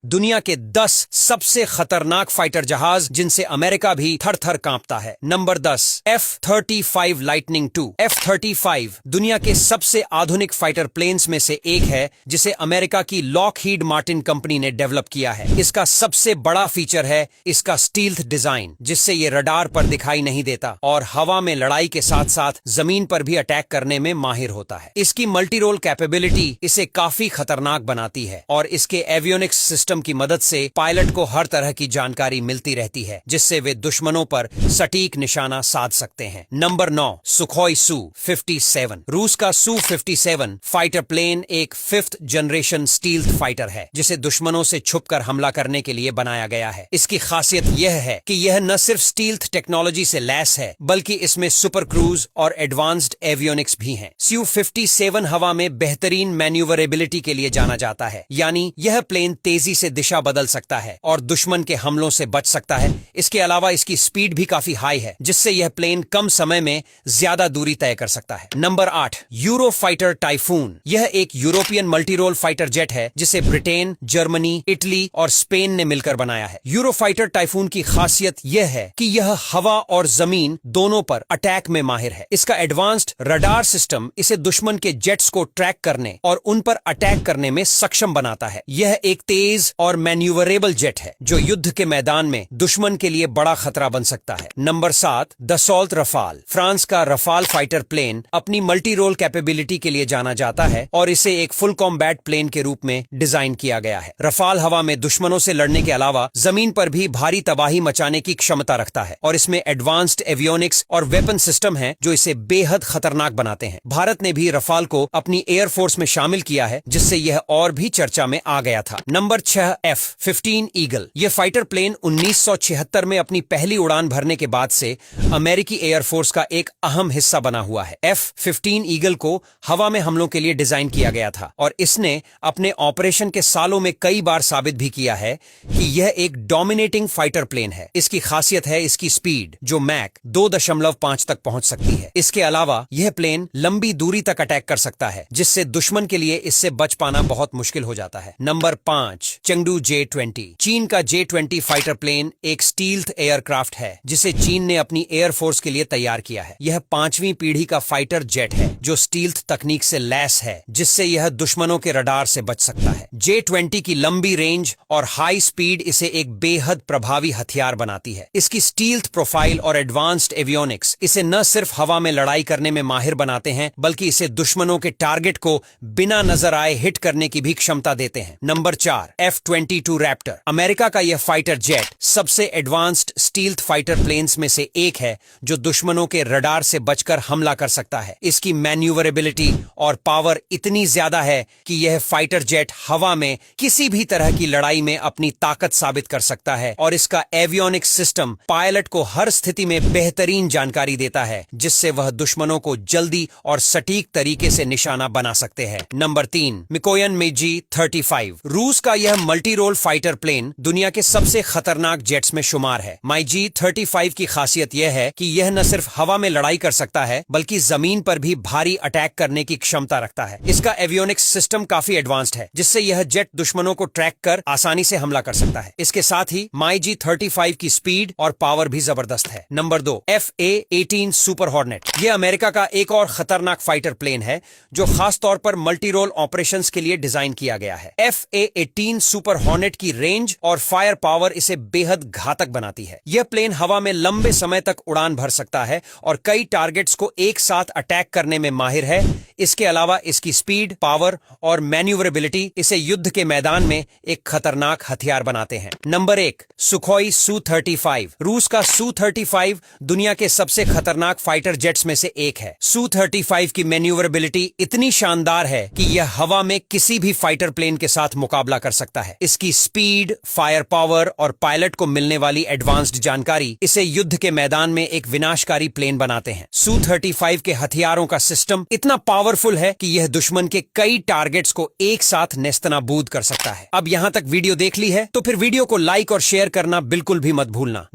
दुनिया के 10 सबसे खतरनाक फाइटर जहाज जिनसे अमेरिका भी थर थर कांपता है। Number 10, F-35 lightning II। F-35 दुनिया के सबसे आधुनिक फाइटर प्लेन्स में से एक है जिसे अमेरिका की लॉकहीड मार्टिन कंपनी ने डेवलप किया है। इसका सबसे बड़ा फीचर है इसका स्टील्थ डिजाइन, जिससे ये रडार पर दिखाई नहीं देता और हवा में लड़ाई के साथ साथ जमीन पर भी अटैक करने में माहिर होता है। इसकी मल्टी रोल कैपेबिलिटी इसे काफी खतरनाक बनाती है और इसके एवियोनिक्स सिस्टम की मदद से पायलट को हर तरह की जानकारी मिलती रहती है, जिससे वे दुश्मनों पर सटीक निशाना साध सकते हैं। Number 9, Sukhoi Su-57। रूस का Su-57 फाइटर प्लेन एक 5th जनरेशन स्टील्थ फाइटर है, जिसे दुश्मनों से छुपकर हमला करने के लिए बनाया गया है। इसकी खासियत यह है कि यह न सिर्फ स्टील्थ टेक्नोलॉजी से लैस है, बल्कि इसमें सुपर क्रूज और एडवांस्ड एवियोनिक्स भी हैं। Su-57 हवा में बेहतरीन मैन्यूवरेबिलिटी के लिए जाना जाता है, यानी यह प्लेन तेजी से दिशा बदल सकता है और दुश्मन के हमलों से बच सकता है। इसके अलावा इसकी स्पीड भी काफी हाई है, जिससे यह प्लेन कम समय में ज्यादा दूरी तय कर सकता है। Number 8, Eurofighter typhoon. यह एक यूरोपियन मल्टीरोल फाइटर जेट है जिसे ब्रिटेन, जर्मनी, इटली और स्पेन ने मिलकर बनाया है। यूरोफाइटर टाइफून की खासियत यह है कि यह हवा और जमीन दोनों पर अटैक में माहिर है। इसका एडवांस्ड रडार सिस्टम इसे दुश्मन के जेट्स को ट्रैक करने और उन पर अटैक करने में सक्षम बनाता है। यह एक तेज और मैन्यूवरेबल जेट है जो युद्ध के मैदान में दुश्मन के लिए बड़ा खतरा बन सकता है। Number 7, Dassault Rafale. फ्रांस का रफाल फाइटर प्लेन अपनी मल्टी रोल कैपेबिलिटी के लिए जाना जाता है और इसे एक फुल कॉम्बैट प्लेन के रूप में डिजाइन किया गया है। रफाल हवा में दुश्मनों से लड़ने के अलावा जमीन पर भी भारी तबाही मचाने की क्षमता रखता है और इसमें एडवांस्ड एवियोनिक्स और वेपन सिस्टम है जो इसे बेहद खतरनाक बनाते हैं। भारत ने भी रफाल को अपनी एयरफोर्स में शामिल किया है, जिससे यह और भी चर्चा में आ गया था। Number 6, F-15 eagle. यह फाइटर प्लेन 1976 में अपनी पहली उड़ान भरने के बाद से अमेरिकी एयरफोर्स का एक अहम हिस्सा बना हुआ है। F-15 ईगल को हवा में हमलों के लिए डिजाइन किया गया था और इसने अपने ऑपरेशन के सालों में कई बार साबित भी किया है कि यह एक डोमिनेटिंग फाइटर प्लेन है। इसकी खासियत है इसकी स्पीड, जो मैक 2.5 तक पहुंच सकती है। इसके अलावा यह प्लेन लंबी दूरी तक अटैक कर सकता है, जिससे दुश्मन के लिए इससे बच पाना बहुत मुश्किल हो जाता है। Number 5, Chengdu J-20। चीन का J-20 फाइटर प्लेन एक स्टील्थ एयरक्राफ्ट है जिसे चीन ने अपनी एयरफोर्स के लिए तैयार किया है। यह 5वीं पीढ़ी का फाइटर जेट है जो स्टील्थ तकनीक से लैस है, जिससे यह दुश्मनों के रडार से बच सकता है। J-20 की लंबी रेंज और हाई स्पीड इसे एक बेहद प्रभावी हथियार बनाती है। इसकी स्टील्थ प्रोफाइल और एडवांस्ड एवियोनिक्स इसे न सिर्फ हवा में लड़ाई करने में माहिर बनाते हैं, बल्कि इसे दुश्मनों के टारगेट को बिना नजर आए हिट करने की भी क्षमता देते हैं। Number 4, F-22 Raptor. अमेरिका का यह फाइटर जेट सबसे एडवांस्ड स्टील्थ फाइटर प्लेन्स में से एक है जो दुश्मनों के रडार से बचकर हमला कर सकता है। इसकी मैन्यूवरेबिलिटी और पावर इतनी ज्यादा है कि यह फाइटर जेट हवा में किसी भी तरह की लड़ाई में अपनी ताकत साबित कर सकता है और इसका एवियोनिक्स सिस्टम पायलट को हर स्थिति में बेहतरीन जानकारी देता है, जिससे वह दुश्मनों को जल्दी और सटीक तरीके से निशाना बना सकते हैं। Number 3, Mikoyan MiG-35। रूस का यह मल्टी रोल फाइटर प्लेन दुनिया के सबसे खतरनाक जेट्स में शुमार है। MiG-35 की खासियत यह है कि यह न सिर्फ हवा में लड़ाई कर सकता है, बल्कि जमीन पर भी भारी अटैक करने की क्षमता रखता है। इसका एवियोनिक्स सिस्टम काफी एडवांस्ड है, जिससे यह जेट दुश्मनों को ट्रैक कर आसानी से हमला कर सकता है। इसके साथ ही MiG-35 की स्पीड और पावर भी जबरदस्त है। Number 2, FA-18 super hornet. यह अमेरिका का एक और खतरनाक फाइटर प्लेन है जो खास तौर पर मल्टी रोल ऑपरेशंस के लिए डिजाइन किया गया है। FA-18 सुपर हॉर्नेट की रेंज और फायर पावर इसे बेहद घातक बनाती है। यह प्लेन हवा में लंबे समय तक उड़ान भर सकता है और कई टारगेट्स को एक साथ अटैक करने में माहिर है। इसके अलावा इसकी स्पीड, पावर और मैन्यूवरेबिलिटी इसे युद्ध के मैदान में एक खतरनाक हथियार बनाते हैं। Number 1, Sukhoi Su-35। रूस का Su-35 दुनिया के सबसे खतरनाक फाइटर जेट्स में से एक है। Su-35 की मैन्यूवरेबिलिटी इतनी शानदार है कि यह हवा में किसी भी फाइटर प्लेन के साथ मुकाबला कर सकता है। इसकी स्पीड, फायर पावर और पायलट को मिलने वाली एडवांस्ड जानकारी इसे युद्ध के मैदान में एक विनाशकारी प्लेन बनाते हैं। Su-35 के हथियारों का सिस्टम इतना पावरफुल है कि यह दुश्मन के कई टारगेट्स को एक साथ नेस्तनाबूद कर सकता है। अब यहां तक वीडियो देख ली है तो फिर वीडियो को लाइक और शेयर करना बिल्कुल भी मत भूलना।